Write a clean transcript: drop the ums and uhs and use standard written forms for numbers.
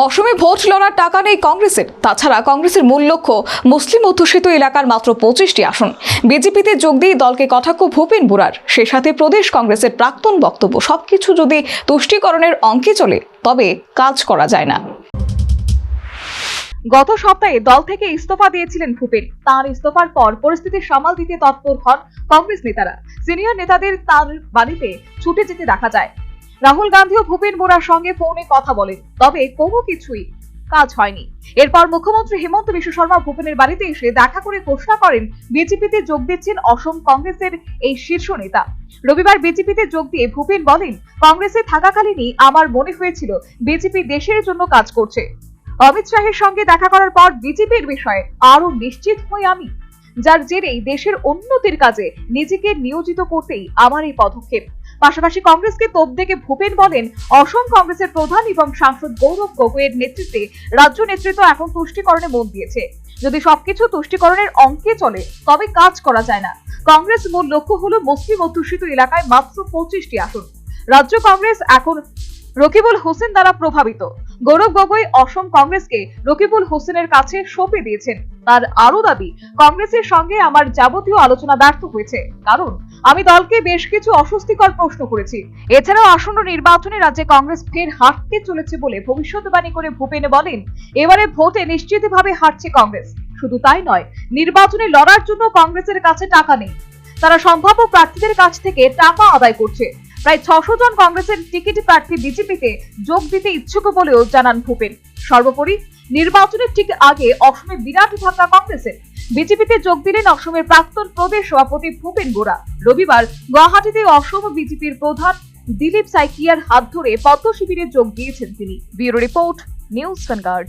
অসমে ভোট লড়ার টাকা নেই কংগ্রেসের। তাছাড়া কংগ্রেসের মূল লক্ষ্য মুসলিম অধ্যুষিত এলাকার মাত্র 25টি আসন। বিজেপিতে যোগ দিয়ে দলকে কটাক্ষ ভূপেন বোরার। সে সাথে প্রদেশ কংগ্রেসের প্রাক্তন বক্তব্য, সবকিছু যদি তুষ্টিকরণের অঙ্কে চলে তবে কাজ করা যায় না। গত সপ্তাহে দল থেকে ইস্তফা দিয়েছিলেন ভূপেন। তার ইস্তফার পর পরিস্থিতি সামাল দিতে তৎপর হন কংগ্রেস নেতারা। সিনিয়র নেতাদের তার বাড়িতে ছুটে যেতে দেখা যায়। রাহুল গান্ধী ও ভূপেন বোরার সঙ্গে ফোনে কথা বলেন, তবে কোনো কিছুই কাজ হয়নি। এরপর মুখ্যমন্ত্রী হেমন্ত বিশ্ব শর্মা ভূপেনের বাড়িতে এসে দেখা করে ঘোষণা করেন বিজেপিতে যোগ দিচ্ছেন অসম কংগ্রেসের এই শীর্ষ নেতা। রবিবার বিজেপিতে যোগ দিয়ে ভূপেন বলেন, কংগ্রেসে থাকাকালীনই আমার মনে হয়েছিল বিজেপি দেশের জন্য কাজ করছে। অমিত শাহের সঙ্গে দেখা করার পর বিজেপির বিষয়ে আরো নিশ্চিত হই আমি, যার জেরেই দেশের উন্নতির কাজে নিজেকে নিয়োজিত করতেই আমার এই পদক্ষেপ। পাশাপাশি কংগ্রেসকে তোপ দেখে ভূপেন বলেন, অসম কংগ্রেসের প্রধান এবং সাংসদ গৌরব গগৈয়ের নেতৃত্বে রাজ্য নেতৃত্ব এখন তুষ্টিকরণে মন দিয়েছে। যদি সবকিছু তুষ্টিকরণের অঙ্কে চলে তবে কাজ করা যায় না। কংগ্রেস মূল লক্ষ্য হলো মুসলিম অধ্যুষিত এলাকায় মাত্র 25টি আসন। রাজ্য কংগ্রেস এখন রকিবুল হোসেন দ্বারা প্রভাবিত। গৌরব গগৈ অসম কংগ্রেসকে রকিবুল হোসেনের কাছে সঁপে দিয়েছেন। তার আরো দাবি, কংগ্রেসের সঙ্গে আমার যাবতীয় আলোচনা ব্যর্থ হয়েছে, কারণ আমি দলকে বেশ কিছু অস্বস্তিকর প্রশ্ন করেছি। এছাড়াও আসন্ন নির্বাচনে রাজ্যে কংগ্রেস ফের হারতে চলেছে বলে ভবিষ্যৎবাণী করে ভূপেন বলেন, এবারে ভোটে নিশ্চিতভাবে হারছে কংগ্রেস। শুধু তাই নয়, নির্বাচনে লড়ার জন্য কংগ্রেসের কাছে টাকা নেই। তারা সম্ভাব্য প্রার্থীদের কাছ থেকে টাকা আদায় করছে। প্রায় 600 জন কংগ্রেসের টিকিট প্রার্থী বিজেপিতে যোগ দিতে ইচ্ছুক বলেও জানান ভূপেন। সর্বোপরি নির্বাচনের ঠিক আগে অসমে বিরাট ধাক্কা কংগ্রেসের। বিজেপিতে যোগ দিলেন অসমের প্রাক্তন প্রদেশ সভাপতি ভূপেন বোরা। রবিবার গুয়াহাটিতে অসম বিজেপির প্রধান দিলীপ সাইকিয়ার হাত ধরে পদ্ম শিবিরে যোগ দিয়েছেন তিনি। Bureau report, news vanguard.